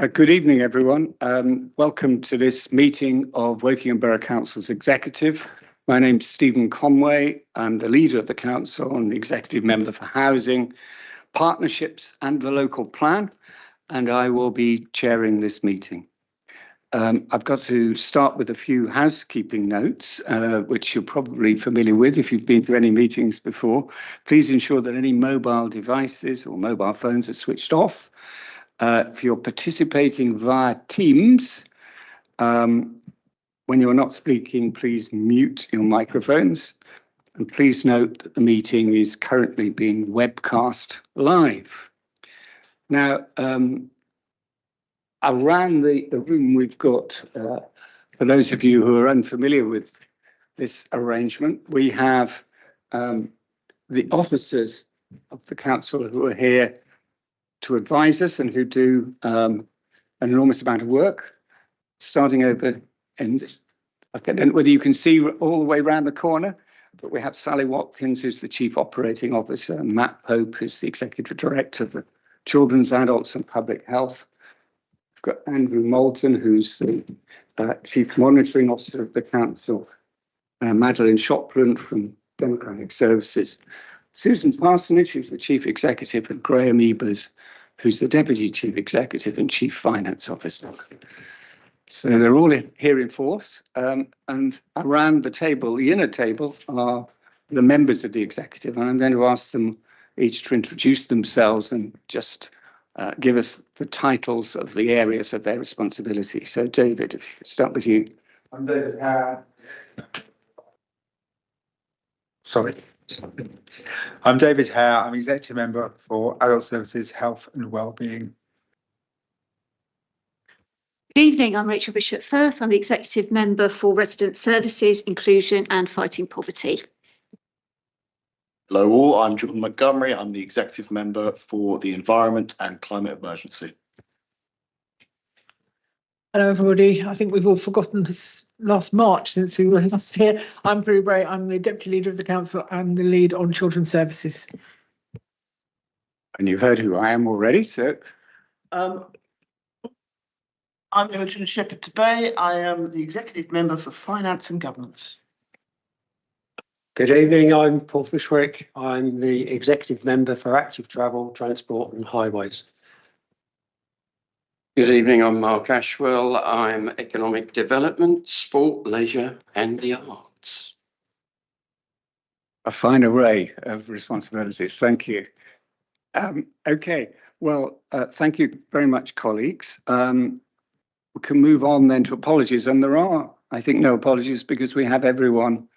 Good evening, everyone. Welcome to this meeting of Wokingham Borough Council's Executive. My name's Stephen Conway. I'm the leader of the Council and the Executive Member for Housing, Partnerships and the Local Plan, and I will be chairing this meeting. I've got to start with a few housekeeping notes, which you're probably familiar with if you've been to any meetings before. Please ensure that any mobile devices or mobile phones are switched off. If you're participating via Teams, when you're not speaking, please mute your microphones. And please note that the meeting is currently being webcast live. Now, around the room, we've got, for those of you who are unfamiliar with this arrangement, we have the officers of the council who are here to advise us and who do an enormous amount of work, starting over, and I don't know whether you can see all the way around the corner, but we have Sally Watkins, who's the Chief Operating Officer, and Matt Pope, who's the Executive Director for Children's, Adults and Public Health. We've got Andrew Moulton, who's the Chief Monitoring Officer of the Council, Madeline Shopland from Democratic Services, Susan Parsonage, who's the Chief Executive, and Graham Ebers, who's the Deputy Chief Executive and Chief Finance Officer. So they're all here in force, and around the table, the inner table, are the members of the executive, and I'm going to ask them each to introduce themselves and just give us the titles of the areas of their responsibility. So David, if you could start with you. I'm David Hare. I'm David Hare. I'm Executive Member for Adult Services, Health and Wellbeing. Good evening, I'm Rachel Bishop-Firth. I'm the Executive Member for Resident Services, Inclusion and Fighting Poverty. Hello all, I'm Jordan Montgomery. I'm the Executive Member for the Environment and Climate Emergency. Hello everybody, I think we've all forgotten this last March since we were last here. I'm Prue Bray, I'm the Deputy Leader of the Council and the Lead on Children's Services. And you've heard who I am already, so. I'm Imogen Shepherd-Bay. I am the Executive Member for Finance and Governance. Good evening, I'm Paul Fishwick. I'm the Executive Member for Active Travel, Transport and Highways. Good evening, I'm Mark Ashwell. I'm Economic Development, Sport, Leisure and the Arts. A fine array of responsibilities, thank you. Okay, well, thank you very much, colleagues. We can move on then to apologies, and there are, I think, no apologies because we have everyone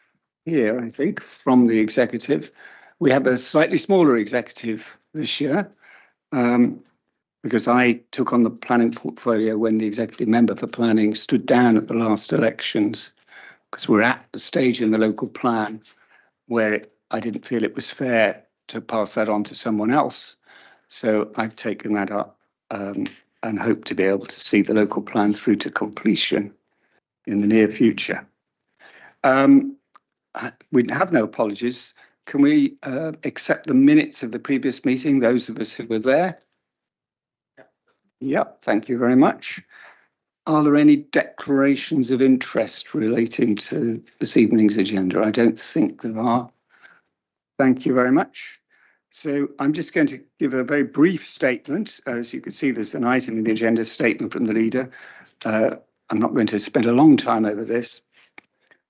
here, I think, from the executive. We have a slightly smaller executive this year because I took on the planning portfolio when the executive member for planning stood down at the last elections, because we're at the stage in the local plan where I didn't feel it was fair to pass that on to someone else. So I've taken that up and hope to be able to see the local plan through to completion in the near future. We have no apologies. Can we accept the minutes of the previous meeting, those of us who were there? Yep, thank you very much. Are there any declarations of interest relating to this evening's agenda? I don't think there are. Thank you very much. So I'm just going to give a very brief statement. As you can see, there's an item in the agenda, statement from the leader. I'm not going to spend a long time over this.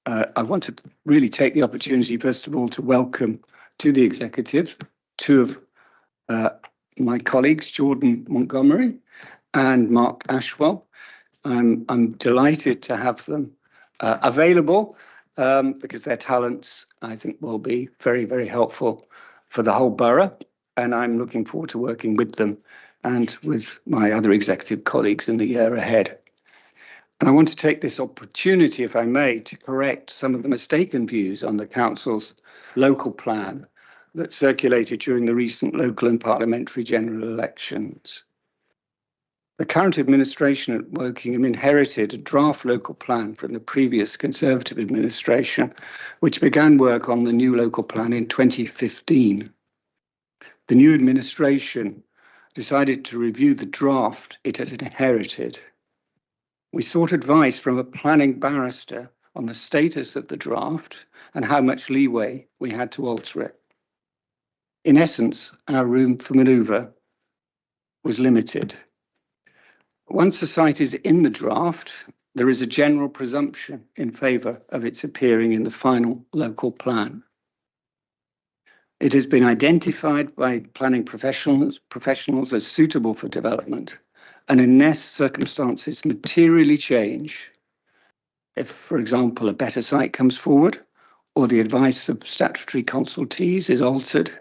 I want to really take the opportunity, first of all, to welcome to the executive two of my colleagues, Jordan Montgomery and Mark Ashwell. I'm delighted to have them available because their talents, I think, will be very, very helpful for the whole borough. And I'm looking forward to working with them and with my other executive colleagues in the year ahead. And I want to take this opportunity, if I may, to correct some of the mistaken views on the council's local plan that circulated during the recent local and parliamentary general elections. The current administration at Wokingham inherited a draft local plan from the previous Conservative administration, which began work on the new local plan in 2015. The new administration decided to review the draft it had inherited. We sought advice from a planning barrister on the status of the draft and how much leeway we had to alter it. In essence, our room for manoeuvre was limited. Once a site is in the draft, there is a general presumption in favour of its appearing in the final local plan. It has been identified by planning professionals as suitable for development, and unless circumstances materially change, if, for example, a better site comes forward or the advice of statutory consultees is altered,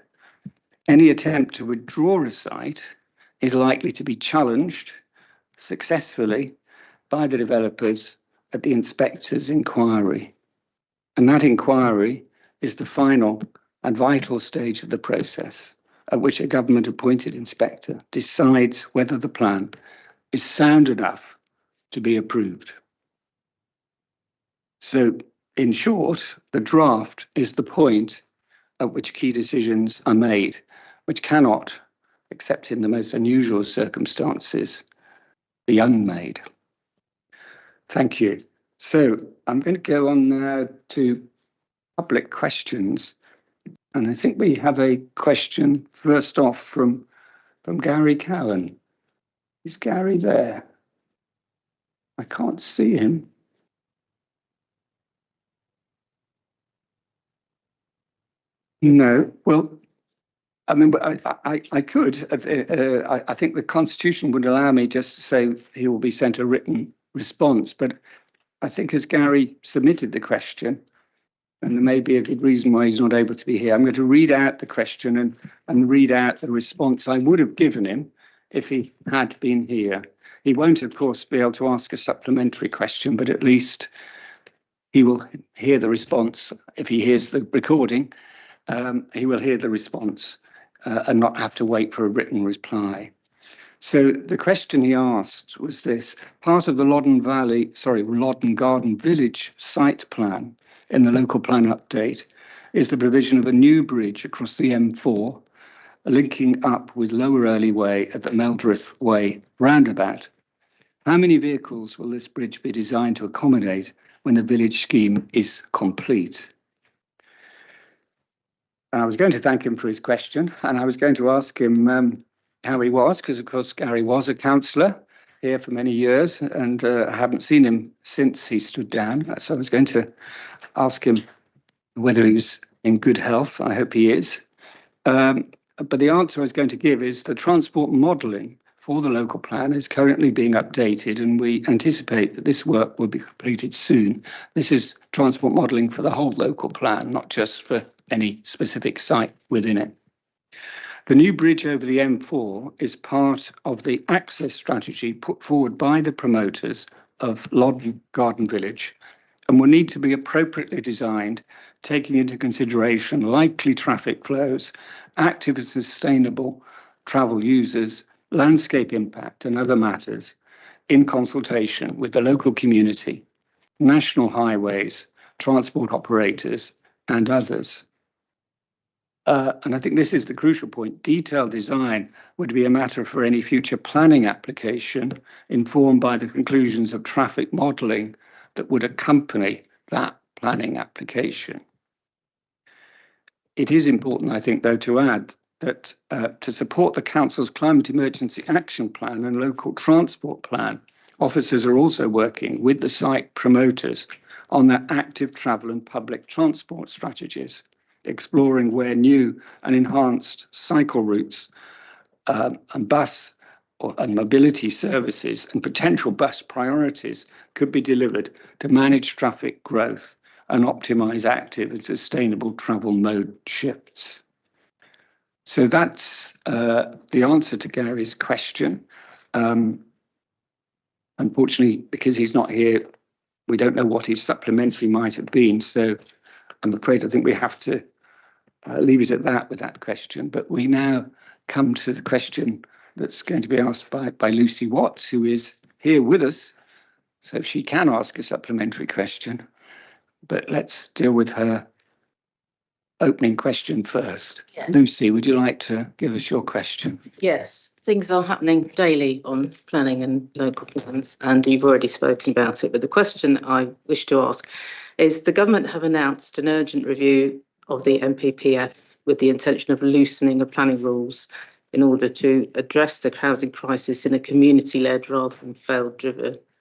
any attempt to withdraw a site is likely to be challenged successfully by the developers at the inspector's inquiry. And that inquiry is the final and vital stage of the process at which a government-appointed inspector decides whether the plan is sound enough to be approved. So, in short, the draft is the point at which key decisions are made, which cannot, except in the most unusual circumstances, be unmade. Thank you. So I'm going to go on now to public questions. And I think we have a question first off from Gary Cowan. Is Gary there? I can't see him. No, well, I mean, I could. I think the Constitution would allow me just to say he will be sent a written response. But I think as Gary submitted the question, and there may be a good reason why he's not able to be here, I'm going to read out the question and read out the response I would have given him if he had been here. He won't, of course, be able to ask a supplementary question, but at least he will hear the response. If he hears the recording, he will hear the response and not have to wait for a written reply. So the question he asked was this: part of the Loddon Garden Village site plan in the local plan update is the provision of a new bridge across the M4, linking up with Lower Early Way at the Meldreth Way roundabout. How many vehicles will this bridge be designed to accommodate when the village scheme is complete? And I was going to thank him for his question, and I was going to ask him how he was, because of course Gary was a councillor here for many years, and I haven't seen him since he stood down. So I was going to ask him whether he was in good health. I hope he is. But the answer I was going to give is the transport modelling for the local plan is currently being updated, and we anticipate that this work will be completed soon. This is transport modelling for the whole local plan, not just for any specific site within it. The new bridge over the M4 is part of the access strategy put forward by the promoters of Loddon Garden Village and will need to be appropriately designed, taking into consideration likely traffic flows, active and sustainable travel users, landscape impact and other matters in consultation with the local community, national highways, transport operators and others. And I think this is the crucial point. Detailed design would be a matter for any future planning application informed by the conclusions of traffic modelling that would accompany that planning application. It is important, I think, though, to add that to support the Council's Climate Emergency Action Plan and Local Transport Plan, officers are also working with the site promoters on their active travel and public transport strategies, exploring where new and enhanced cycle routes and bus and mobility services and potential bus priorities could be delivered to manage traffic growth and optimise active and sustainable travel mode shifts. So that's the answer to Gary's question. Unfortunately, because he's not here, we don't know what his supplementary might have been. So I'm afraid I think we have to leave it at that with that question. But we now come to the question that's going to be asked by Lucy Watts, who is here with us. So she can ask a supplementary question. But let's deal with her opening question first. Yeah. Lucy, would you like to give us your question? Yes, things are happening daily on planning and local plans, and you've already spoken about it. But the question I wish to ask is, the government have announced an urgent review of the NPPF with the intention of loosening of planning rules in order to address the housing crisis in a community-led rather than failed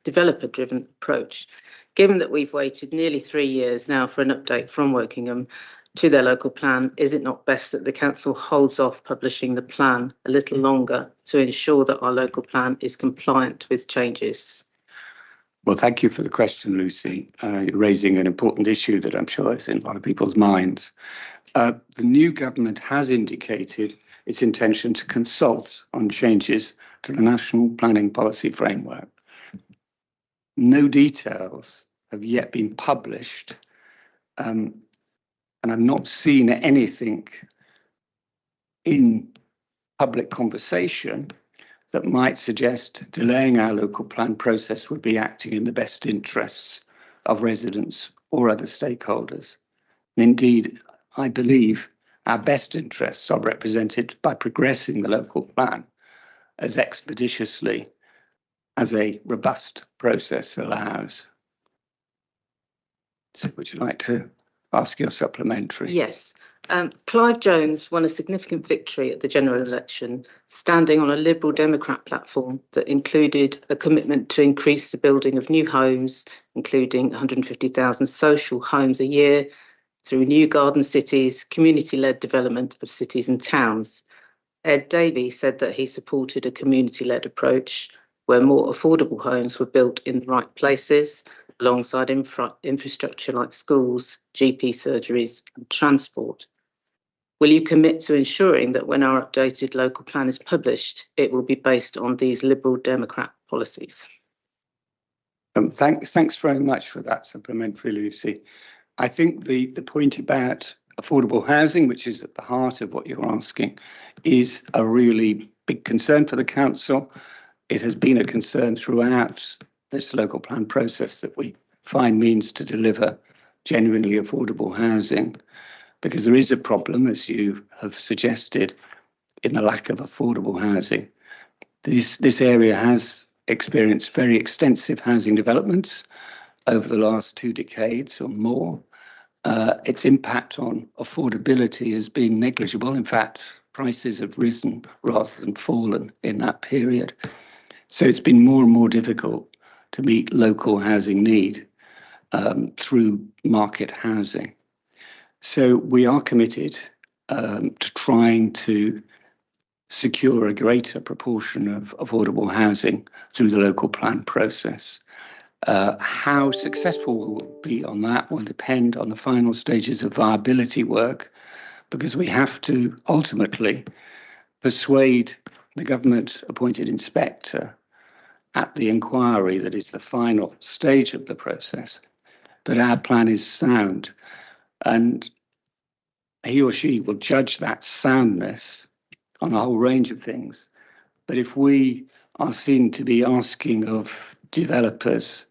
developer-driven approach. Given that we've waited nearly 3 years now for an update from Wokingham to their local plan, is it not best that the council holds off publishing the plan a little longer to ensure that our local plan is compliant with changes? Well, thank you for the question, Lucy. You're raising an important issue that I'm sure is in a lot of people's minds. The new government has indicated its intention to consult on changes to the National Planning Policy Framework. No details have yet been published, and I've not seen anything in public conversation that might suggest delaying our local plan process would be acting in the best interests of residents or other stakeholders. And indeed, I believe our best interests are represented by progressing the local plan as expeditiously as a robust process allows. So would you like to ask your supplementary? Yes. Clive Jones won a significant victory at the general election, standing on a Liberal Democrat platform that included a commitment to increase the building of new homes, including 150,000 social homes a year, through new garden cities, community-led development of cities and towns. Ed Davey said that he supported a community-led approach where more affordable homes were built in the right places, alongside infrastructure like schools, GP surgeries and transport. Will you commit to ensuring that when our updated local plan is published, it will be based on these Liberal Democrat policies? Thanks very much for that supplementary, Lucy. I think the point about affordable housing, which is at the heart of what you're asking, is a really big concern for the council. It has been a concern throughout this local plan process that we find means to deliver genuinely affordable housing, because there is a problem, as you have suggested, in the lack of affordable housing. This area has experienced very extensive housing developments over the last 2 decades or more. Its impact on affordability has been negligible. In fact, prices have risen rather than fallen in that period. So it's been more and more difficult to meet local housing need through market housing. So we are committed to trying to secure a greater proportion of affordable housing through the local plan process. How successful we'll be on that will depend on the final stages of viability work, because we have to ultimately persuade the government-appointed inspector at the inquiry that is the final stage of the process that our plan is sound, and he or she will judge that soundness on a whole range of things. But if we are seen to be asking of developers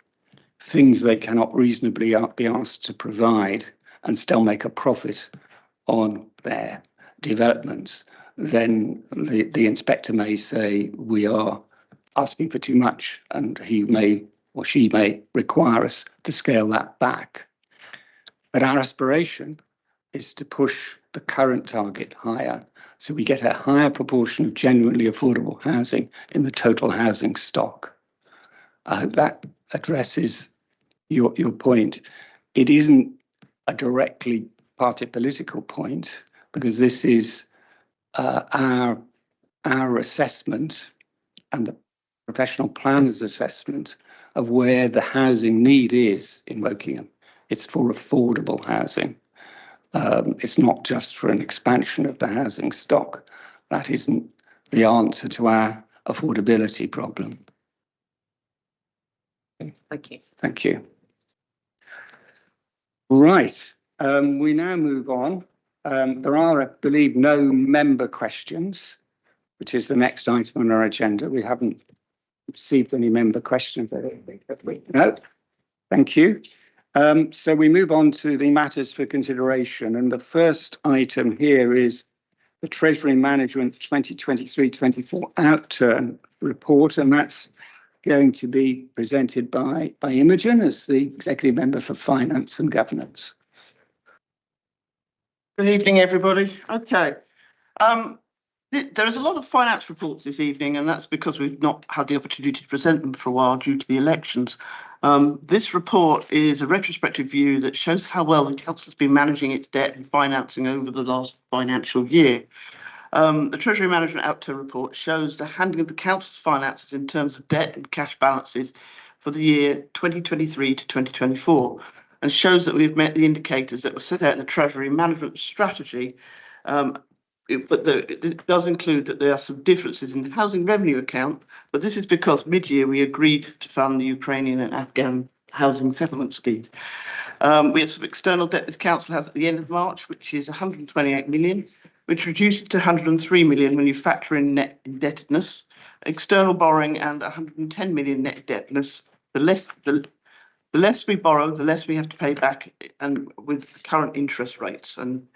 things they cannot reasonably be asked to provide and still make a profit on their developments, then the inspector may say we are asking for too much, and he may or she may require us to scale that back. But our aspiration is to push the current target higher, so we get a higher proportion of genuinely affordable housing in the total housing stock. I hope that addresses your point. It isn't a directly party political point, because this is our assessment and the professional planners' assessment of where the housing need is in Wokingham. It's for affordable housing. It's not just for an expansion of the housing stock. That isn't the answer to our affordability problem. Thank you. Thank you. Right, we now move on. There are, I believe, no member questions, which is the next item on our agenda. We haven't received any member questions, I don't think, have we? No, thank you. So we move on to the matters for consideration, and the first item here is the Treasury Management 2023-24 outturn report, and that's going to be presented by Imogen as the Executive Member for Finance and Governance. Good evening, everybody. Okay. There is a lot of finance reports this evening, and that's because we've not had the opportunity to present them for a while due to the elections. This report is a retrospective view that shows how well the Council has been managing its debt and financing over the last financial year. The Treasury Management Outturn Report shows the handling of the Council's finances in terms of debt and cash balances for the year 2023 to 2024, and shows that we've met the indicators that were set out in the Treasury Management Strategy. It does include that there are some differences in the housing revenue account, but this is because mid-year we agreed to fund the Ukrainian and Afghan housing settlement schemes. We have some external debt this council has at the end of March, which is 128 million, which reduces to 103 million when you factor in net indebtedness, external borrowing, and 110 million net indebtedness. The less we borrow, the less we have to pay back, and with current interest rates. And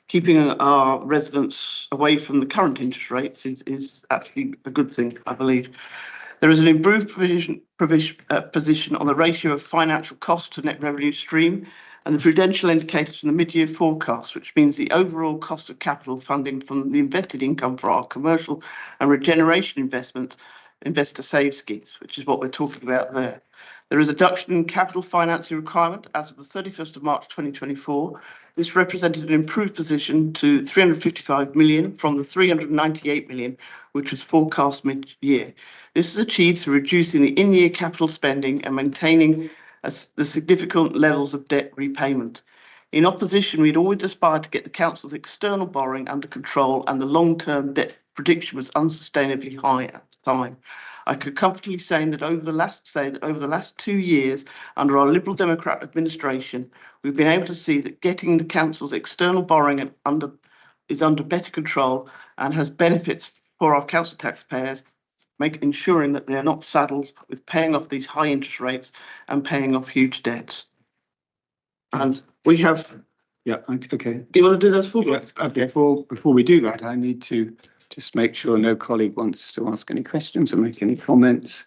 keeping our residents away from the current interest rates is actually a good thing, I believe. There is an improved position on the ratio of financial cost to net revenue stream and the prudential indicators from the mid-year forecast, which means the overall cost of capital funding from the invested income for our commercial and regeneration investments, investor save schemes, which is what we're talking about there. There is a reduction in capital financing requirement as of the 31st of March 2024. This represented an improved position to 355 million from the 398 million, which was forecast mid-year. This is achieved through reducing the in-year capital spending and maintaining the significant levels of debt repayment. In opposition, we'd always aspired to get the council's external borrowing under control, and the long-term debt prediction was unsustainably high at the time. I could comfortably say that over the last 2 years, under our Liberal Democrat administration, we've been able to see that getting the council's external borrowing is under better control and has benefits for our council taxpayers, ensuring that they are not saddled with paying off these high interest rates and paying off huge debts. And we have. Yeah. Okay. Do you want to do those full? Yeah. Before we do that, I need to just make sure no colleague wants to ask any questions or make any comments.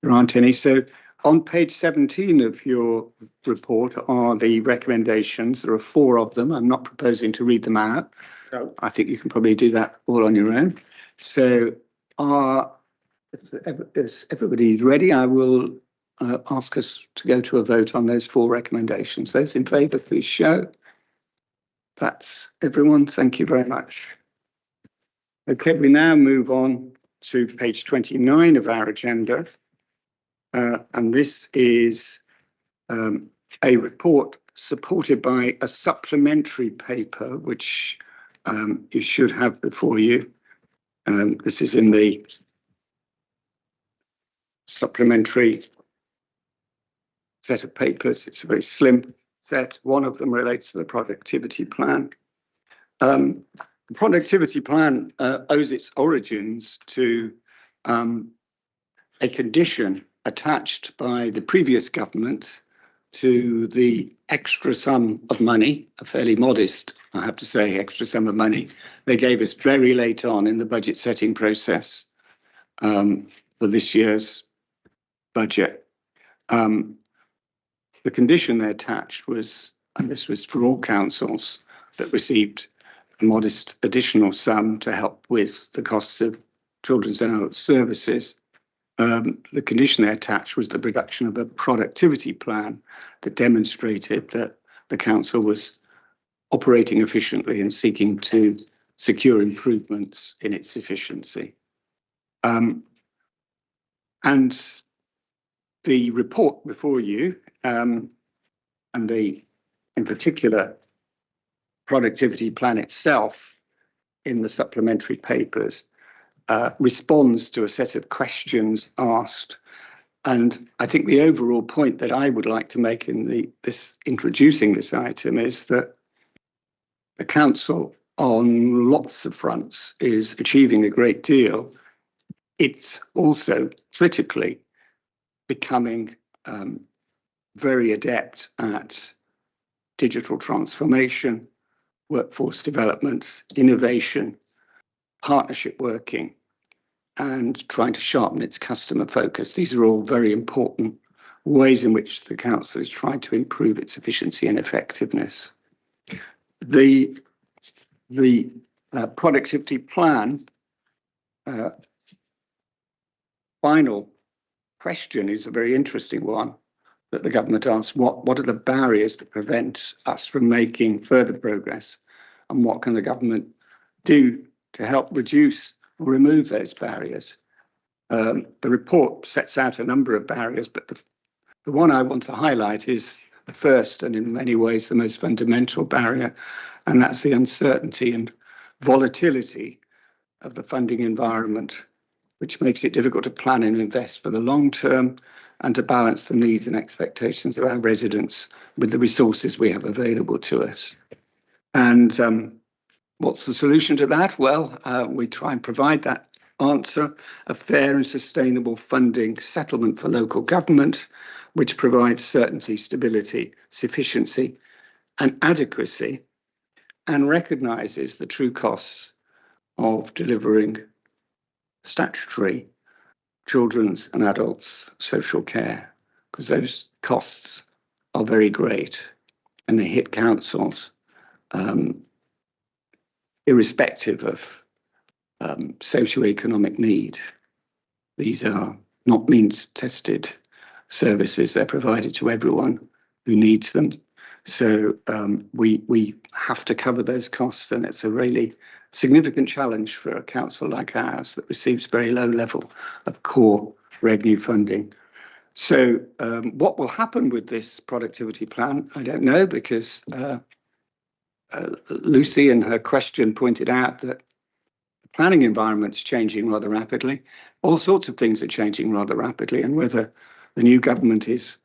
There aren't any. So on page 17 of your report are the recommendations. There are 4 of them. I'm not proposing to read them out. No. I think you can probably do that all on your own. So if everybody's ready, I will ask us to go to a vote on those 4 recommendations. Those in favour, please show. That's everyone. Thank you very much. Okay, we now move on to page 29 of our agenda. And this is a report supported by a supplementary paper, which you should have before you. This is in the supplementary set of papers. It's a very slim set. One of them relates to the productivity plan. The productivity plan owes its origins to a condition attached by the previous government to the extra sum of money, a fairly modest, I have to say, extra sum of money they gave us very late on in the budget setting process for this year's budget. The condition they attached was, and this was for all councils that received a modest additional sum to help with the costs of children's and adult services. The condition they attached was the production of a productivity plan that demonstrated that the council was operating efficiently and seeking to secure improvements in its efficiency. And the report before you, and in particular, productivity plan itself in the supplementary papers, responds to a set of questions asked. And I think the overall point that I would like to make in introducing this item is that the council on lots of fronts is achieving a great deal. It's also critically becoming very adept at digital transformation, workforce development, innovation, partnership working, and trying to sharpen its customer focus. These are all very important ways in which the council is trying to improve its efficiency and effectiveness. The productivity plan final question is a very interesting one that the government asks. What are the barriers that prevent us from making further progress, and what can the government do to help reduce or remove those barriers? The report sets out a number of barriers, but the one I want to highlight is the first and in many ways the most fundamental barrier, and that's the uncertainty and volatility of the funding environment, which makes it difficult to plan and invest for the long term and to balance the needs and expectations of our residents with the resources we have available to us. And what's the solution to that? Well, we try and provide that answer: a fair and sustainable funding settlement for local government, which provides certainty, stability, sufficiency and adequacy, and recognises the true costs of delivering statutory children's and adults' social care, because those costs are very great and they hit councils irrespective of socioeconomic need. These are not means-tested services. They're provided to everyone who needs them. So we have to cover those costs, and it's a really significant challenge for a council like ours that receives very low level of core revenue funding. So what will happen with this productivity plan? I don't know, because Lucy in her question pointed out that the planning environment's changing rather rapidly. All sorts of things are changing rather rapidly, and whether the new government is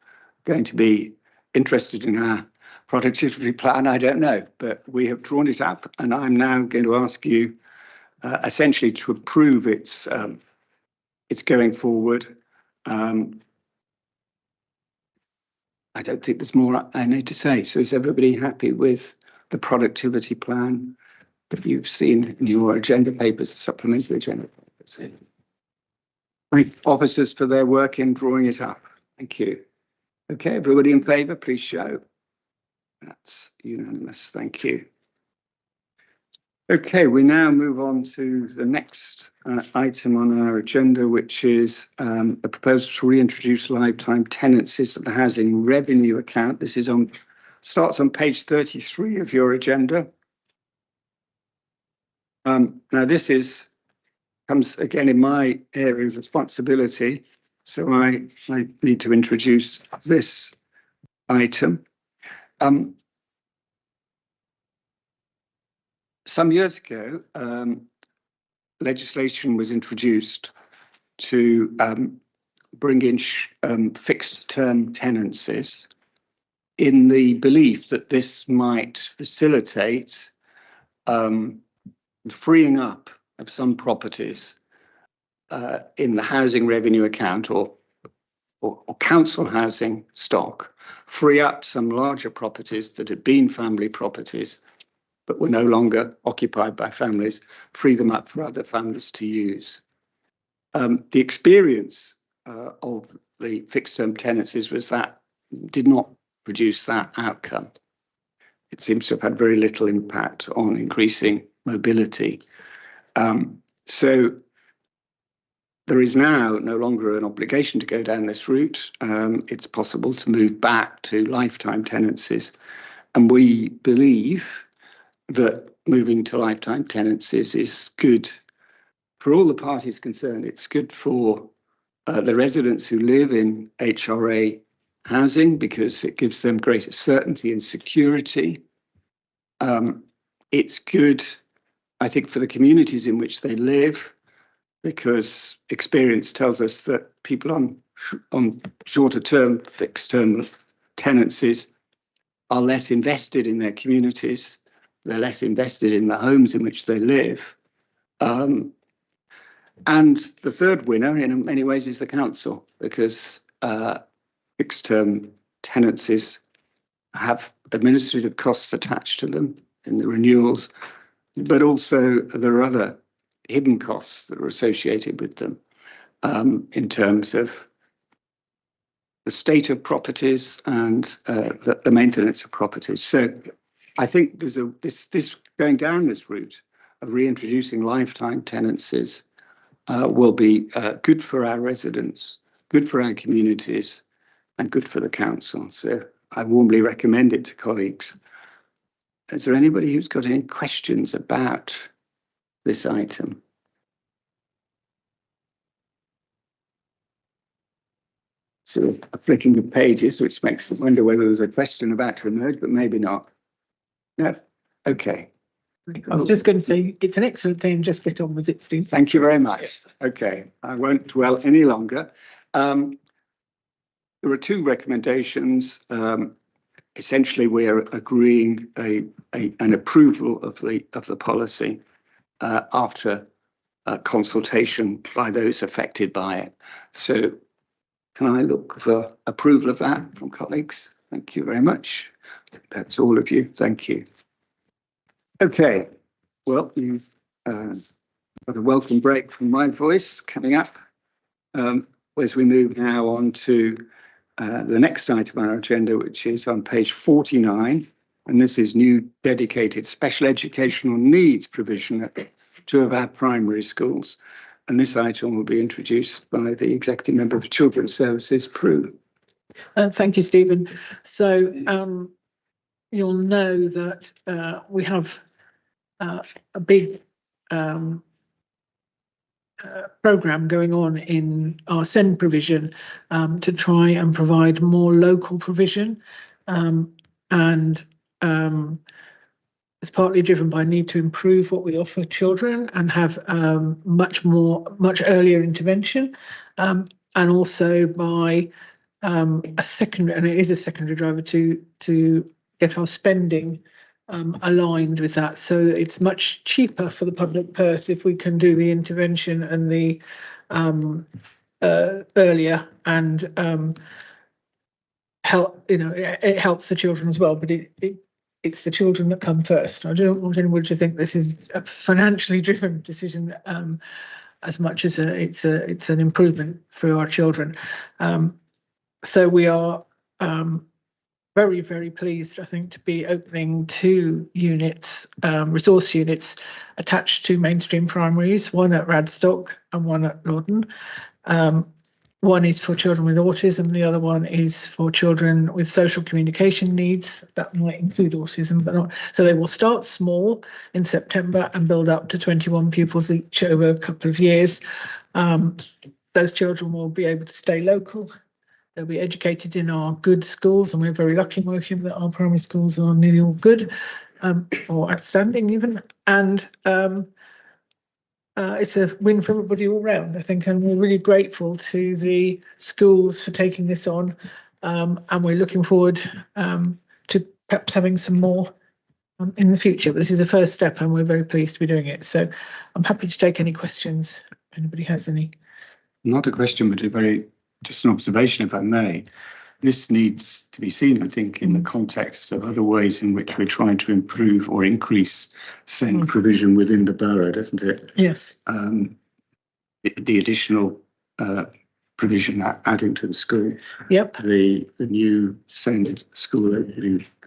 going to be interested in our productivity plan, I don't know, but we have drawn it up, and I'm now going to ask you essentially to approve its going forward. I don't think there's more I need to say. So is everybody happy with the productivity plan that you've seen in your agenda papers, supplementary agenda papers? Thank officers for their work in drawing it up. Thank you. Okay, everybody in favour, please show. That's unanimous. Thank you. Okay, we now move on to the next item on our agenda, which is a proposal to reintroduce lifetime tenancies of the housing revenue account. This is starts on page 33 of your agenda. Now this comes again in my area of responsibility, so I need to introduce this item. Some years ago, legislation was introduced to bring in fixed term tenancies in the belief that this might facilitate freeing up of some properties in the housing revenue account or council housing stock, free up some larger properties that had been family properties but were no longer occupied by families, free them up for other families to use. The experience of the fixed term tenancies was that did not produce that outcome. It seems to have had very little impact on increasing mobility. So there is now no longer an obligation to go down this route. It's possible to move back to lifetime tenancies. And we believe that moving to lifetime tenancies is good for all the parties concerned. It's good for the residents who live in HRA housing because it gives them greater certainty and security. It's good, I think, for the communities in which they live, because experience tells us that people on shorter term, fixed term tenancies are less invested in their communities. They're less invested in the homes in which they live. And the third winner in many ways is the council, because fixed term tenancies have administrative costs attached to them in the renewals, but also there are other hidden costs that are associated with them in terms of the state of properties and the maintenance of properties. So I think there's this going down this route of reintroducing lifetime tenancies will be good for our residents, good for our communities, and good for the council. So I warmly recommend it to colleagues. Is there anybody who's got any questions about this item? So a flicking of pages, which makes me wonder whether there's a question about to emerge, but maybe not. No? Okay. I was just going to say, it's an excellent thing. Just get on with it, Steve. Thank you very much. Okay, I won't dwell any longer. There are two recommendations. Essentially, we are agreeing an approval of the policy after consultation by those affected by it. So can I look for approval of that from colleagues? Thank you very much. That's all of you. Thank you. Okay, well, you've got a welcome break from my voice coming up as we move now on to the next item on our agenda, which is on page 49, and this is new dedicated special educational needs provision at two of our primary schools. And this item will be introduced by the Executive Member for Children's Services, Prue. Thank you, Stephen. So you'll know that we have a big programme going on in our SEND provision to try and provide more local provision, and it's partly driven by need to improve what we offer children and have much earlier intervention, and also by a secondary driver to get our spending aligned with that, so that it's much cheaper for the public purse if we can do the intervention and the earlier, and help. It helps the children as well, but it's the children that come first. I don't want anyone to think this is a financially driven decision as much as it's an improvement for our children. So we are very, very pleased, I think, to be opening 2 units, resource units attached to mainstream primaries, one at Radstock and one at Loddon. One is for children with autism, the other one is for children with social communication needs. That might include autism, but not. So they will start small in September and build up to 21 pupils each over a couple of years. Those children will be able to stay local. They'll be educated in our good schools, and we're very lucky working that our primary schools are nearly all good, or outstanding even. And it's a win for everybody all round, I think, and we're really grateful to the schools for taking this on, and we're looking forward to perhaps having some more in the future. But this is the first step, and we're very pleased to be doing it. So I'm happy to take any questions if anybody has any. Not a question, but just an observation, if I may. This needs to be seen, I think, in the context of other ways in which we're trying to improve or increase SEND provision within the borough, doesn't it? Yes. The additional provision at Addington School. Yep. The new SEND school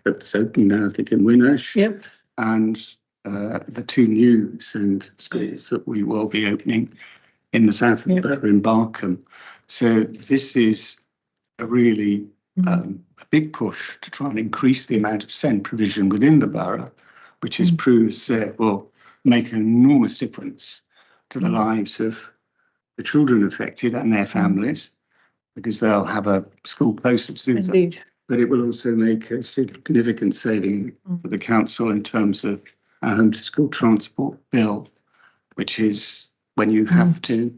that's open now, I think, in Winnersh. Yep. And the 2 new SEND schools that we will be opening in the south of the borough in Barkham. So this is a really a big push to try and increase the amount of SEND provision within the borough, which has proved will make an enormous difference to the lives of the children affected and their families, because they'll have a school closer to them. But it will also make a significant saving for the council in terms of our home to school transport bill, which is when you have to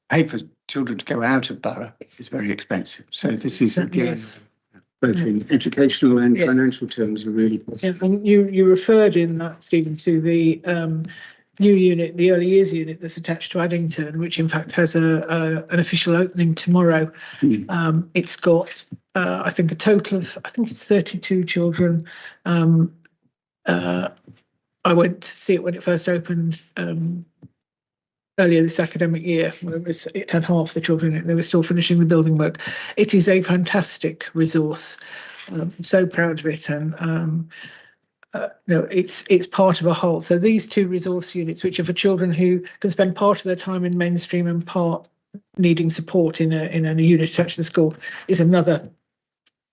pay for children to go out of borough is very expensive. So this is, again, both in educational and financial terms, are really positive. Yeah, and you referred in that, Stephen, to the new unit, the early years unit that's attached to Addington, which in fact has an official opening tomorrow. It's got, I think, a total of, I think it's 32 children. I went to see it when it first opened earlier this academic year. It had half the children in it. They were still finishing the building work. It is a fantastic resource. I'm so proud of it, and it's part of a whole. So these two resource units, which are for children who can spend part of their time in mainstream and part needing support in a unit attached to the school, is another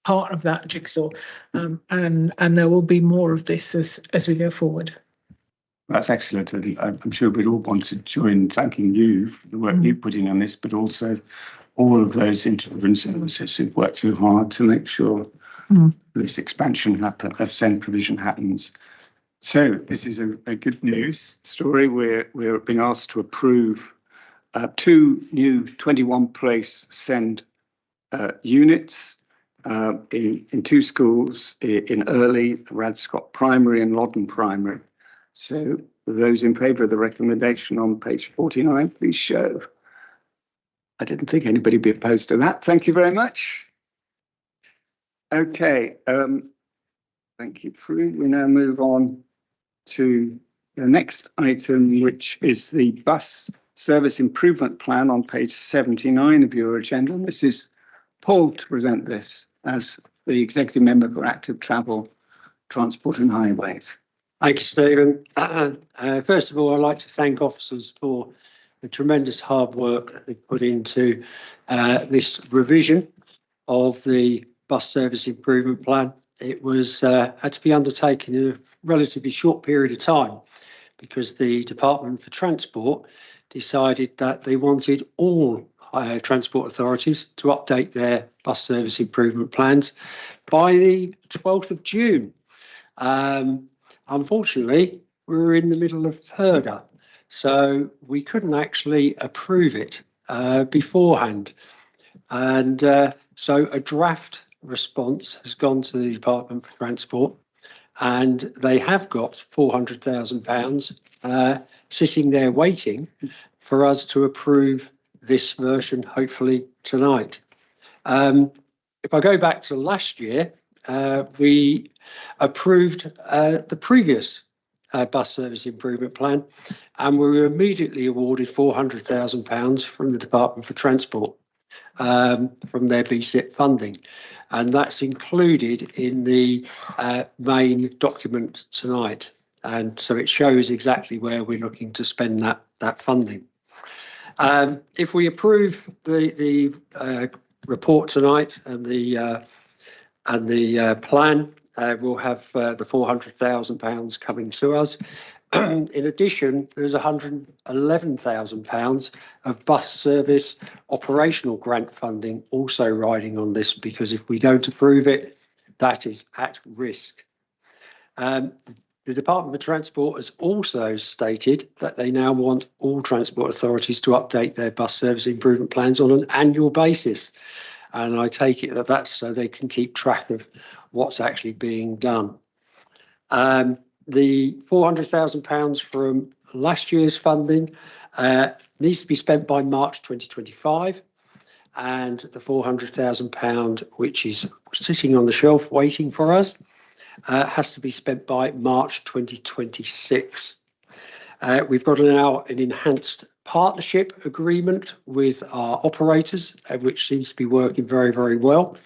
part of that jigsaw, and there will be more of this as we go forward. That's excellent, and I'm sure we'd all want to join thanking you for the work you've put in on this, but also all of those in children's services who've worked so hard to make sure this expansion of SEND provision happens. So this is a good news story. We're being asked to approve 2 new 21-place SEND units in 2 schools in Early, Radscott Primary and Loddon Primary. So those in favour of the recommendation on page 49, please show. I didn't think anybody would be opposed to that. Thank you very much. Okay, thank you, Prue. We now move on to the next item, which is the bus service improvement plan on page 79 of your agenda. And this is Paul to present this as the executive member for active travel, transport and highways. Thank you, Stephen. First of all, I'd like to thank officers for the tremendous hard work that they put into this revision of the bus service improvement plan. It was had to be undertaken in a relatively short period of time because the Department for Transport decided that they wanted all transport authorities to update their bus service improvement plans by the 12th of June. Unfortunately, we were in the middle of Purdah, so we couldn't actually approve it beforehand. And so a draft response has gone to the Department for Transport, and they have got £400,000 sitting there waiting for us to approve this version, hopefully tonight. If I go back to last year, we approved the previous bus service improvement plan, and we were immediately awarded £400,000 from the Department for Transport from their BSIP funding, and that's included in the main document tonight, and so it shows exactly where we're looking to spend that funding. If we approve the report tonight and the plan, we'll have the £400,000 coming to us. In addition, there's £111,000 of bus service operational grant funding also riding on this, because if we don't approve it, that is at risk. The Department for Transport has also stated that they now want all transport authorities to update their bus service improvement plans on an annual basis. And I take it that that's so they can keep track of what's actually being done. The £400,000 from last year's funding needs to be spent by March 2025. And the £400,000, which is sitting on the shelf waiting for us, has to be spent by March 2026. We've got now an enhanced partnership agreement with our operators, which seems to be working very, very well,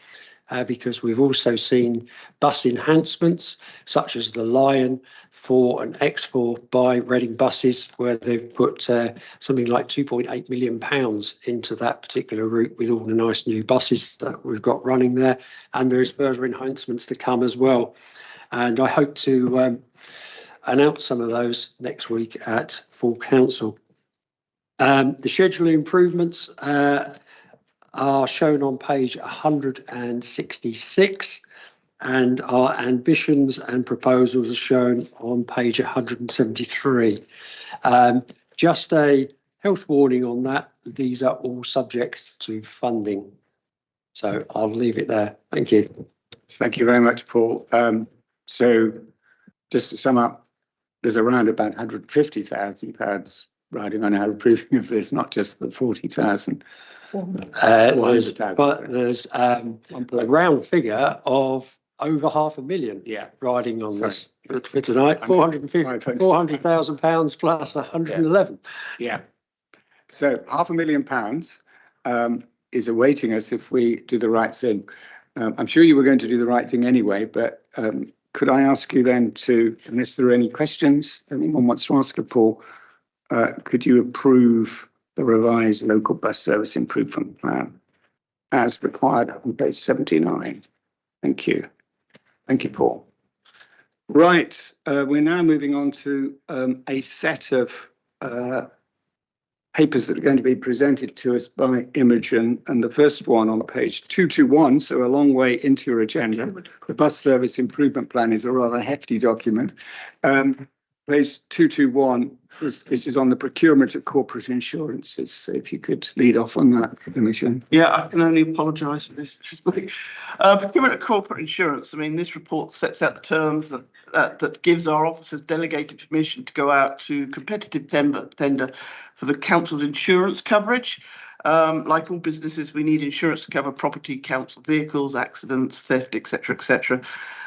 because we've also seen bus enhancements such as the Lion 4 and X4 by Reading Buses, where they've put something like £2.8 million into that particular route with all the nice new buses that we've got running there. And there's further enhancements to come as well. And I hope to announce some of those next week at full council. The schedule improvements are shown on page 166, and our ambitions and proposals are shown on page 173. Just a health warning on that, these are all subject to funding. So I'll leave it there. Thank you. Thank you very much, Paul. So just to sum up, there's around about £150,000 riding on our approving of this, not just the 40,000. There's a round figure of over 500,000 Yeah. riding on Sorry. this for tonight. £400,000 plus 111. Yeah. So £500,000 is awaiting us if we do the right thing. I'm sure you were going to do the right thing anyway, but could I ask you then to, unless there are any questions, anyone wants to ask of Paul, could you approve the revised local bus service improvement plan as required on page 79? Thank you. Thank you, Paul. Right, we're now moving on to a set of papers that are going to be presented to us by Imogen, and the first one on page 221, so a long way into your agenda. The bus service improvement plan is a rather hefty document. Page 221, this is on the procurement of corporate insurances. So if you could lead off on that, Imogen. Yeah, I can only apologise for this. Procurement of corporate insurance. I mean, this report sets out the terms that gives our officers delegated permission to go out to competitive tender for the council's insurance coverage. Like all businesses, we need insurance to cover property, council vehicles, accidents, theft, etc., etc.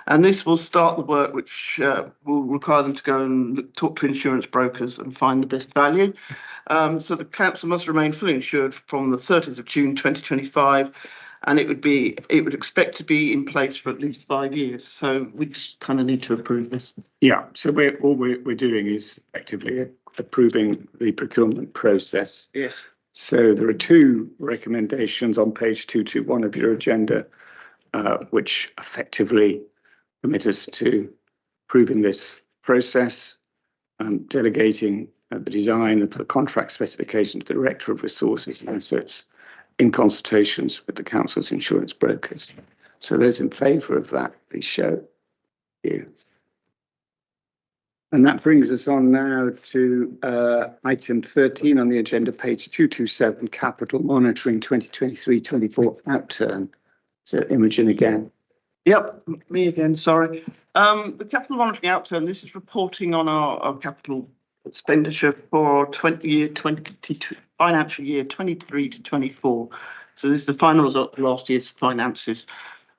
And this will start the work, which will require them to go and talk to insurance brokers and find the best value. So the council must remain fully insured from the 30th of June 2025, and it would expect to be in place for at least 5 years. So we just kind of need to approve this. Yeah. So all we're doing is effectively approving the procurement process. Yes. So there are two recommendations on page 221 of your agenda, which effectively permit us to approving this process, delegating the design of the contract specification to the Director of Resources and Assets in consultations with the council's insurance brokers. So those in favour of that, please show. Thank you. And that brings us on now to item 13 on the agenda, page 227, capital monitoring 2023-24 outturn. So Imogen again. Yep, me again, sorry. The capital monitoring outturn, this is reporting on our capital expenditure for financial year 23 to 24. So this is the final result of last year's finances.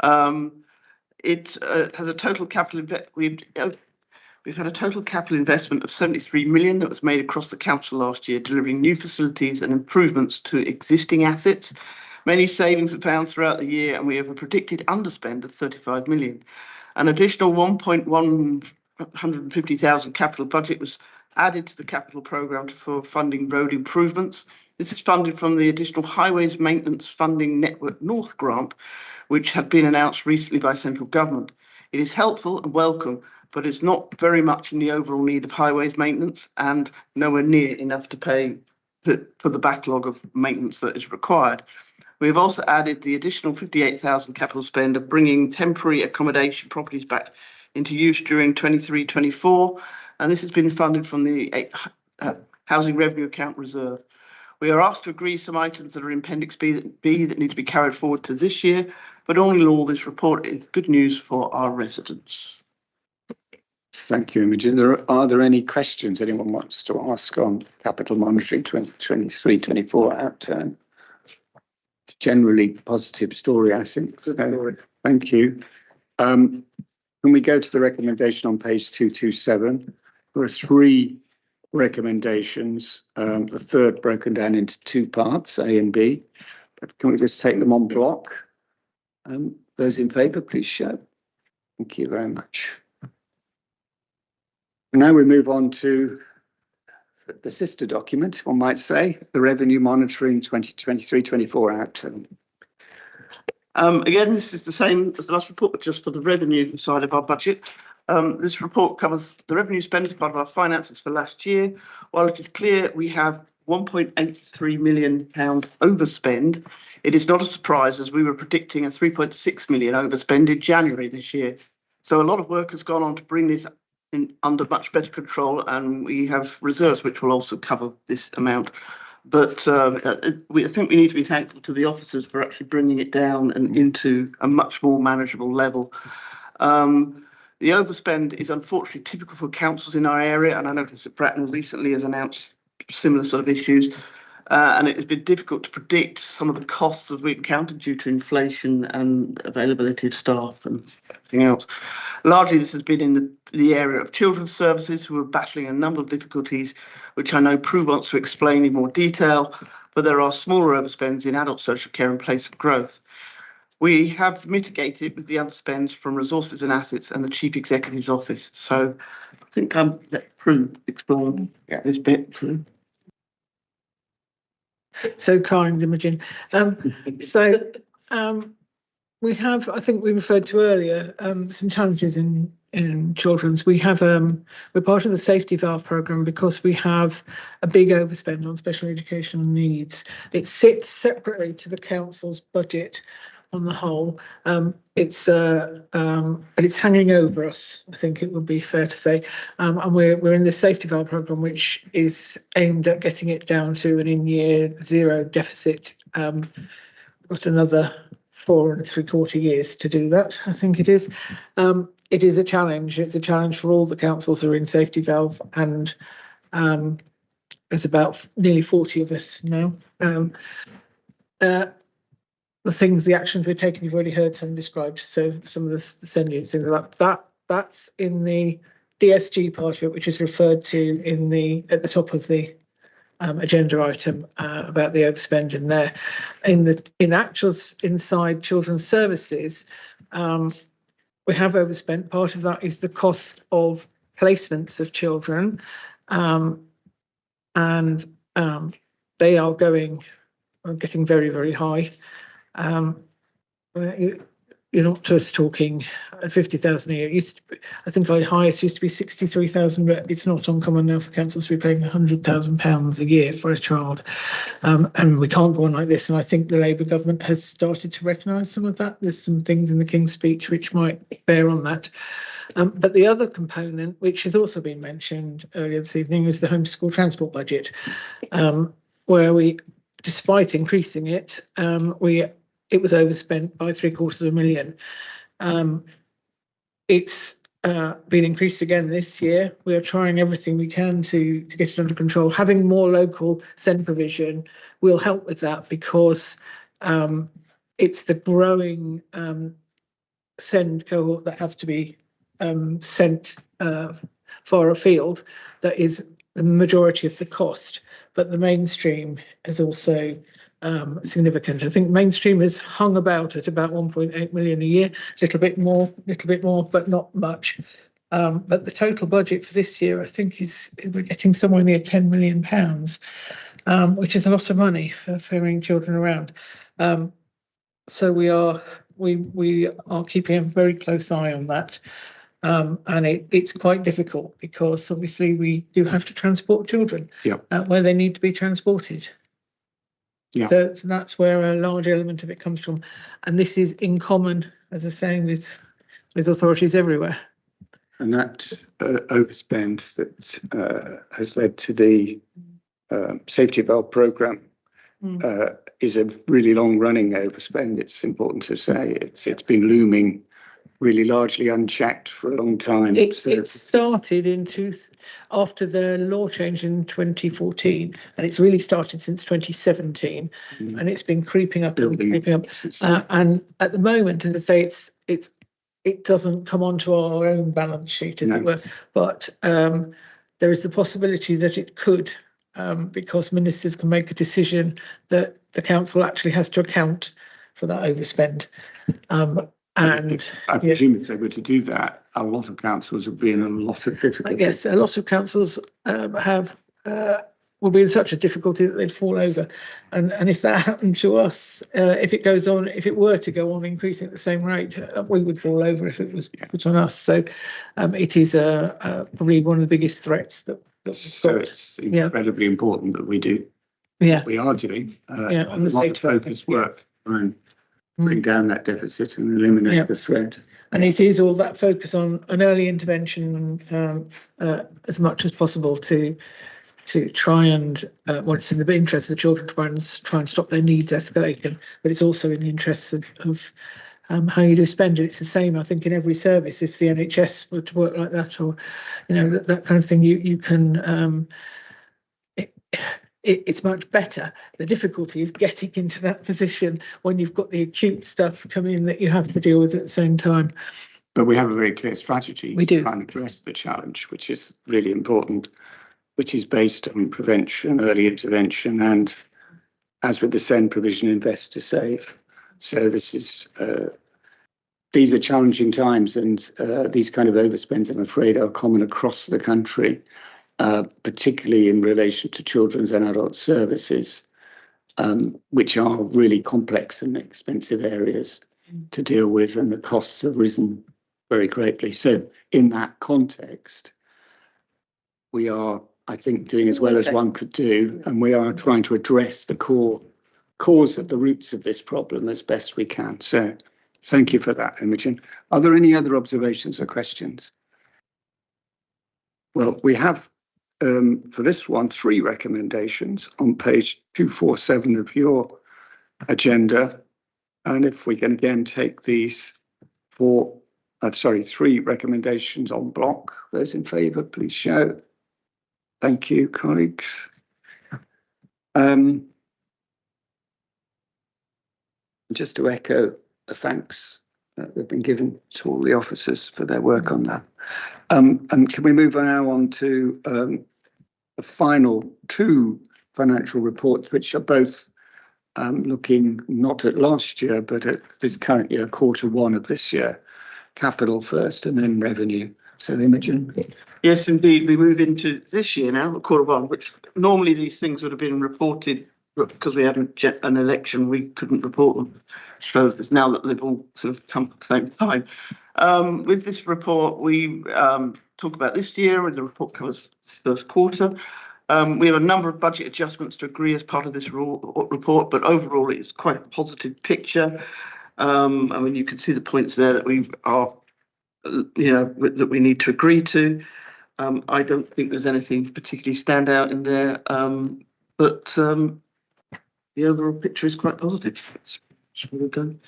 It has a total capital We've had a total capital investment of 73 million that was made across the council last year, delivering new facilities and improvements to existing assets. Many savings are found throughout the year, and we have a predicted underspend of 35 million. An additional 150,000 capital budget was added to the capital programme for funding road improvements. This is funded from the additional Highways Maintenance Funding Network North grant, which had been announced recently by central government. It is helpful and welcome, but it's not very much in the overall need of highways maintenance and nowhere near enough to pay for the backlog of maintenance that is required. We've also added the additional 58,000 capital spend of bringing temporary accommodation properties back into use during 23-24, and this has been funded from the Housing Revenue Account Reserve. We are asked to agree some items that are in Appendix B that need to be carried forward to this year, but all in all, this report is good news for our residents. Thank you, Imogen. Are there any questions anyone wants to ask on capital monitoring 2023-24 outturn? It's generally a positive story, I think. So, thank you. Can we go to the recommendation on page 227? There are three recommendations, the third broken down into two parts, A and B. But can we just take them on block? Those in favour, please show. Thank you very much. Now we move on to the sister document, one might say, the Revenue Monitoring 2023-24 outturn. Again, this is the same as the last report, but just for the revenue side of our budget. This report covers the revenue spent as part of our finances for last year. While it is clear we have £1.83 million overspend, it is not a surprise as we were predicting a 3.6 million overspend in January this year. So a lot of work has gone on to bring this under much better control, and we have reserves which will also cover this amount. But I think we need to be thankful to the officers for actually bringing it down and into a much more manageable level. The The overspend is unfortunately typical for councils in our area, and I noticed that Bracknell recently has announced similar sort of issues. And it has been difficult to predict some of the costs that we've encountered due to inflation and availability of staff and everything else. Largely, this has been in the area of children's services, who are battling a number of difficulties, which I know Prue wants to explain in more detail, but there are smaller overspends in adult social care and place of growth. We have mitigated with the underspends from resources and assets and the Chief Executive's office. So I think I'm let Prue explain this bit. Prue. So kind, Imogen. We have, I think we referred to earlier, some challenges in children's. We have, we're part of the safety valve programme because we have a big overspend on special educational needs. It sits separately to the council's budget on the whole. It's hanging over us, I think it would be fair to say. And we're in the safety valve programme, which is aimed at getting it down to an in-year zero deficit. Got another 4 3/4 years to do that, I think it is. It is a challenge. It's a challenge for all the councils who are in safety valve, and there's about nearly 40 of us now. The actions we're taking, you've already heard some described. So some of the sendings, things like that's in the DSG part of it, which is referred to at the top of the agenda item about the overspend in there. In actuals inside children's services, we have overspent. Part of that is the cost of placements of children, and they are getting very, very high. You're not just talking 50,000 a year. I think our highest used to be 63,000, but it's not uncommon now for councils to be paying £100,000 a year for a child. And we can't go on like this. And I think the Labour government has started to recognise some of that. There's some things in the King's Speech which might bear on that. But the other component, which has also been mentioned earlier this evening, is the homeschool transport budget, where we, despite increasing it, it was overspent by £750,000. It's been increased again this year. We are trying everything we can to get it under control. Having more local SEND provision will help with that, because it's the growing SEND cohort that have to be sent far afield that is the majority of the cost. But the mainstream is also significant. I think mainstream has hung about at about 1.8 million a year, a little bit more, but not much. But the total budget for this year, I think, we're getting somewhere near £10 million, which is a lot of money for ferrying children around. So we are keeping a very close eye on that. And it's quite difficult, because obviously we do have to transport children where they need to be transported. Yeah. So that's where a large element of it comes from. And this is in common, as I say, with authorities everywhere. And that overspend that has led to the safety valve programme is a really long-running overspend. It's important to say. It's been looming really largely unchecked for a long time. It started after the law change in 2014, and it's really started since 2017, and it's been creeping up. And at the moment, as I say, it doesn't come onto our own balance sheet, as it were, but there is the possibility that it could, because ministers can make a decision that the council actually has to account for that overspend. And I presume if they were to do that, a lot of councils would be in a lot of difficulty. Yes, a lot of councils will be in such a difficulty that they'd fall over. And if that happened to us, if it were to go on increasing at the same rate, we would fall over if it was put on us. So it is probably one of the biggest threats that so it's incredibly important that we do what we are doing. A lot of focused work around bring down that deficit and eliminate the threat. And it is all that focus on an early intervention as much as possible to try and, it's in the interest of the children to try and stop their needs escalating, but it's also in the interests of how you do spend it. It's the same, I think, in every service. If the NHS were to work like that, or that kind of thing, you can. It's much better. The difficulty is getting into that position when you've got the acute stuff come in that you have to deal with at the same time. But we have a very clear strategy. We do. To try and address the challenge, which is really important, which is based on prevention, early intervention, and, as with the SEND provision, invest to save. So this is these are challenging times, and these kind of overspends, I'm afraid, are common across the country, particularly in relation to children's and adult services, which are really complex and expensive areas to deal with, and the costs have risen very greatly. So in that context, we are, I think, doing as well as one could do, and we are trying to address the cause of the roots of this problem as best we can. So thank you for that, Imogen. Are there any other observations or questions? Well, we have for this one 3 recommendations on page 247 of your agenda, and if we can again take these 3 recommendations en bloc. Those in favour, please show. Thank you, colleagues. Just to echo the thanks that have been given to all the officers for their work on that. And can we move now on to the final 2 financial reports, which are both looking not at last year, but at this current year, Q1 of this year. Capital first and then revenue. So Imogen. Yes, indeed. We move into this year now, Q1, which normally these things would have been reported, but because we had an election, we couldn't report them. So it's now that they've all sort of come at the same time. With this report, we talk about this year, and the report covers this first quarter. We have a number of budget adjustments to agree as part of this report, but overall it's quite a positive picture. I mean, you can see the points there that we are, that we need to agree to. I don't think there's anything particularly stand out in there, but the overall picture is quite positive. That's where we're going.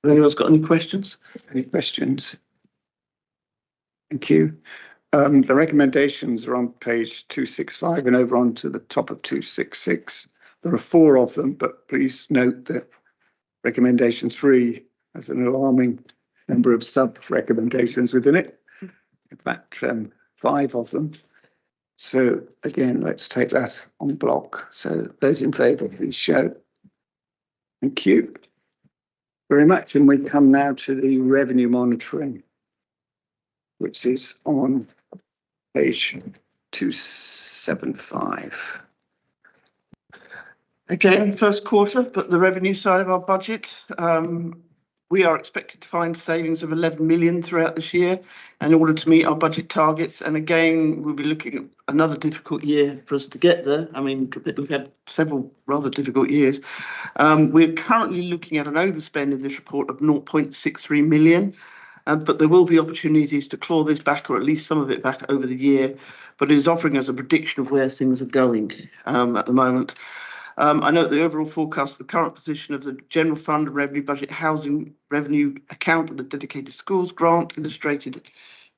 Anyone's got any questions? Any questions? Thank you. The recommendations are on page 265 and over on to the top of 266. There are 4 of them, but please note that recommendation 3 has an alarming number of sub-recommendations within it. In fact, 5 of them. So again, let's take that en bloc. So those in favour, please show. Thank you very much. And we come now to the revenue monitoring, which is on page 275. Again, first quarter, but the revenue side of our budget, we are expected to find savings of 11 million throughout this year in order to meet our budget targets. And again, we'll be looking at another difficult year for us to get there. I mean, we've had several rather difficult years. We're currently looking at an overspend in this report of 0.63 million. But there will be opportunities to claw this back, or at least some of it back over the year. But it is offering us a prediction of where things are going at the moment. I note the overall forecast, the current position of the general fund and revenue budget housing revenue account of the dedicated schools grant illustrated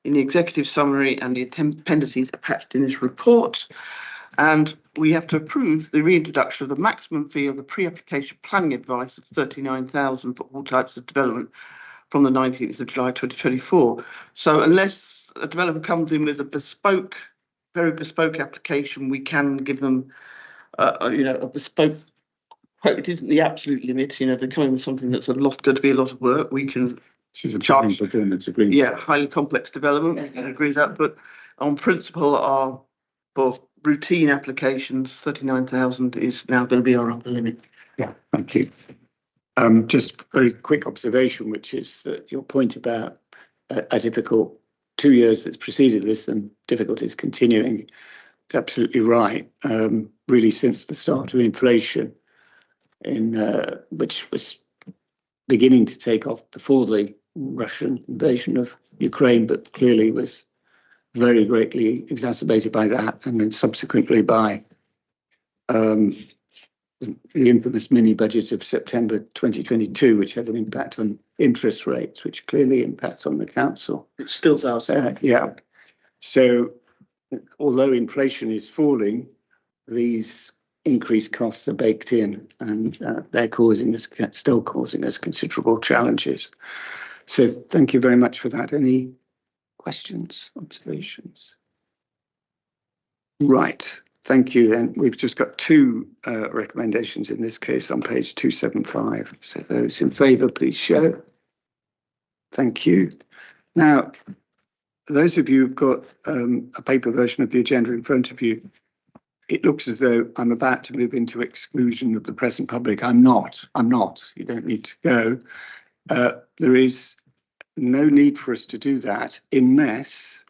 in the executive summary and the appendices attached in this report. And we have to approve the reintroduction of the maximum fee of the pre-application planning advice of 39,000 for all types of development from the 19th of July 2024. So unless a developer comes in with a bespoke, very bespoke application, we can give them a bespoke quote. It isn't the absolute limit. They're coming with something that's going to be a lot of work. We can charge performance agreement. Yeah, highly complex development. I agree with that. But on principle, for routine applications, 39,000 is now going to be our upper limit. Yeah, thank you. Just a very quick observation, which is your point about a difficult 2 years that's preceded this and difficulties continuing. It's absolutely right. Really, since the start of inflation, which was beginning to take off before the Russian invasion of Ukraine, but clearly was very greatly exacerbated by that, and then subsequently by the infamous mini budget of September 2022, which had an impact on interest rates, which clearly impacts on the council. It still does. Yeah. So although inflation is falling, these increased costs are baked in, and they're still causing us considerable challenges. So thank you very much for that. Any questions, observations? Right. Thank you. Then we've just got two recommendations in this case on page 275. So those in favour, please show. Thank you. Now, those of you who've got a paper version of the agenda in front of you, it looks as though I'm about to move into exclusion of the present public. I'm not. You don't need to go. There is no need for us to do that unless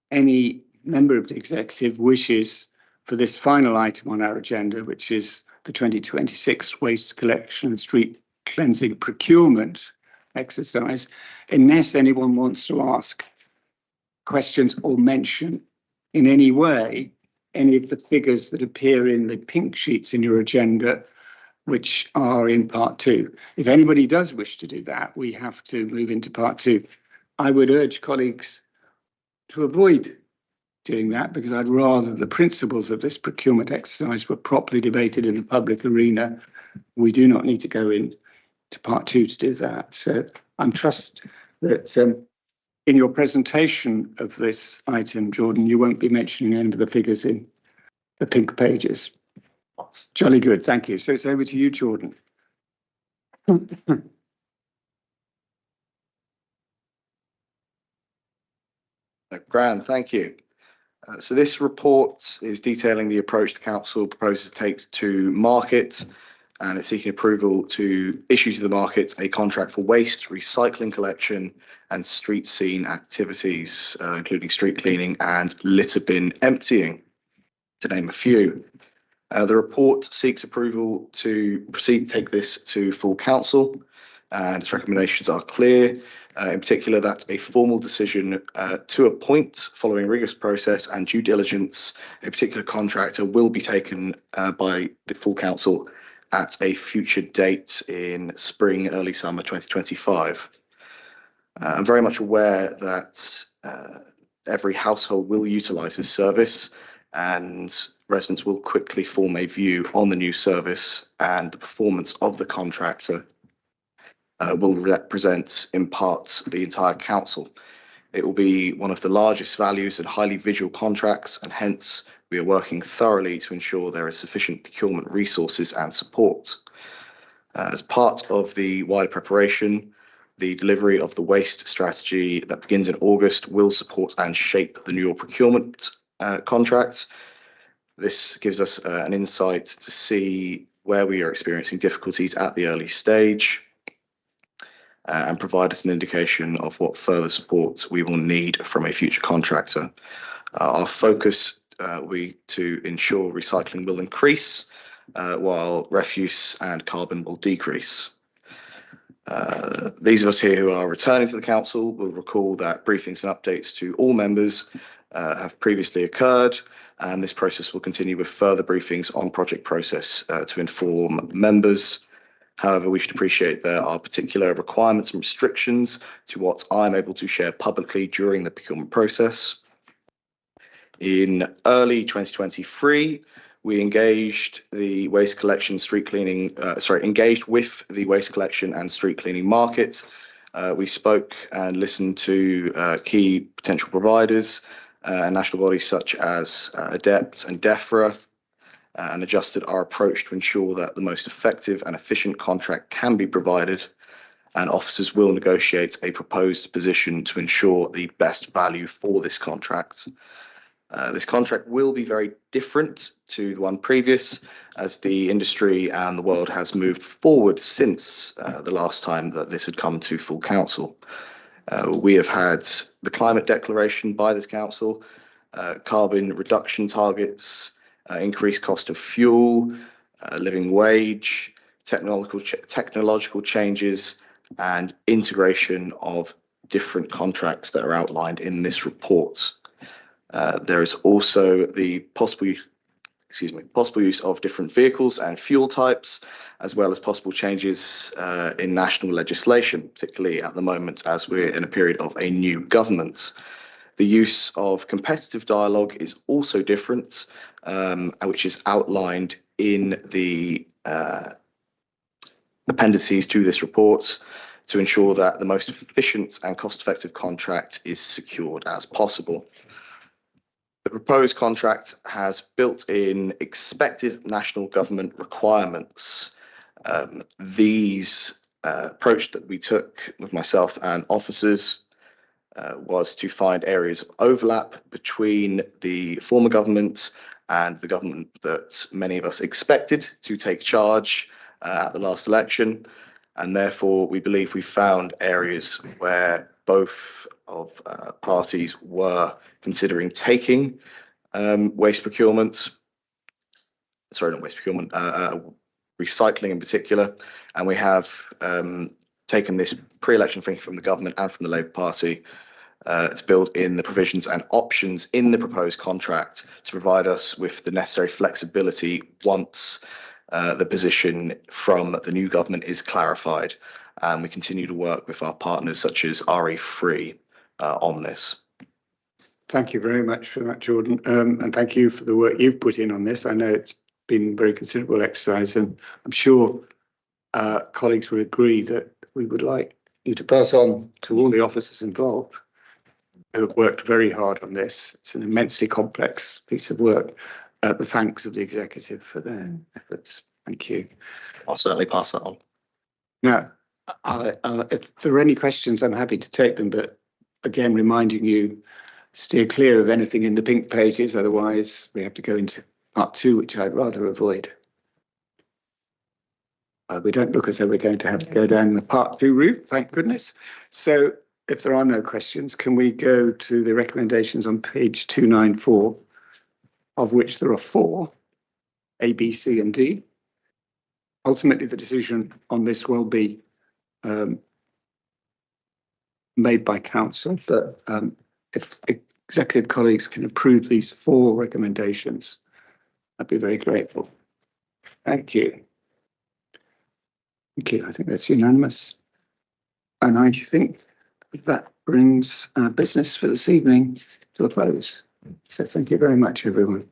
any member of the executive wishes for this final item on our agenda, which is the 2026 waste collection and street cleansing procurement exercise, unless anyone wants to ask questions or mention in any way any of the figures that appear in the pink sheets in your agenda, which are in part 2. If anybody does wish to do that, we have to move into part 2. I would urge colleagues to avoid doing that, because I'd rather the principles of this procurement exercise were properly debated in the public arena. We do not need to go into part 2 to do that. So I'm trust that in your presentation of this item, Jordan, you won't be mentioning any of the figures in the pink pages. Jolly good, thank you. So it's over to you, Jordan. Grand, thank you. So this report is detailing the approach the council proposes to take to market, and it's seeking approval to issue to the market a contract for waste, recycling collection and street scene activities, including street cleaning and litter bin emptying, to name a few. The report seeks approval to proceed to take this to full council, and its recommendations are clear. In particular, that a formal decision to appoint, following rigorous process and due diligence, a particular contractor will be taken by the full council at a future date in spring, early summer 2025. I'm very much aware that every household will utilise this service, and residents will quickly form a view on the new service, and the performance of the contractor will represent in part the entire council. It will be one of the largest values and highly visual contracts, and hence we are working thoroughly to ensure there is sufficient procurement resources and support. As part of the wider preparation, the delivery of the waste strategy that begins in August will support and shape the new procurement contract. This gives us an insight to see where we are experiencing difficulties at the early stage, and provide us an indication of what further support we will need from a future contractor. Our focus will be to ensure recycling will increase, while refuse and carbon will decrease. These of us here who are returning to the council will recall that briefings and updates to all members have previously occurred, and this process will continue with further briefings on project process to inform members. However, we should appreciate there are particular requirements and restrictions to what I'm able to share publicly during the procurement process. In early 2023, we engaged the waste collection, street cleaning, engaged with the waste collection and street cleaning market. We spoke and listened to key potential providers and national bodies such as ADEPT and DEFRA, and adjusted our approach to ensure that the most effective and efficient contract can be provided, and officers will negotiate a proposed position to ensure the best value for this contract. This contract will be very different to the one previous, as the industry and the world has moved forward since the last time that this had come to full council. We have had the climate declaration by this council, carbon reduction targets, increased cost of fuel, living wage, technological changes, and integration of different contracts that are outlined in this report. There is also the possible possible use of different vehicles and fuel types, as well as possible changes in national legislation, particularly at the moment as we're in a period of a new government. The use of competitive dialogue is also different, which is outlined in the appendices to this report, to ensure that the most efficient and cost-effective contract is secured as possible. The proposed contract has built-in expected national government requirements. These approach that we took with myself and officers was to find areas of overlap between the former government and the government that many of us expected to take charge at the last election. And therefore, we believe we found areas where both of parties were considering taking waste procurement. Sorry, not waste procurement, recycling in particular. And we have taken this pre-election thinking from the government and from the Labour Party to build in the provisions and options in the proposed contract to provide us with the necessary flexibility once the position from the new government is clarified. And we continue to work with our partners such as RE3 on this. Thank you very much for that, Jordan. And thank you for the work you've put in on this. I know it's been a very considerable exercise, and I'm sure colleagues would agree that we would like you to pass on to all the officers involved who have worked very hard on this. It's an immensely complex piece of work. The thanks of the executive for their efforts. Thank you. I'll certainly pass that on. Now, if there are any questions, I'm happy to take them, but again, reminding you, steer clear of anything in the pink pages, otherwise we have to go into part 2, which I'd rather avoid. We don't look as though we're going to have to go down the part 2 route, thank goodness. So if there are no questions, can we go to the recommendations on page 294, of which there are 4, A, B, C and D. Ultimately, the decision on this will be made by council, but if executive colleagues can approve these 4 recommendations, I'd be very grateful. Thank you. Thank you. I think that's unanimous. And I think that brings business for this evening to a close. So thank you very much, everyone.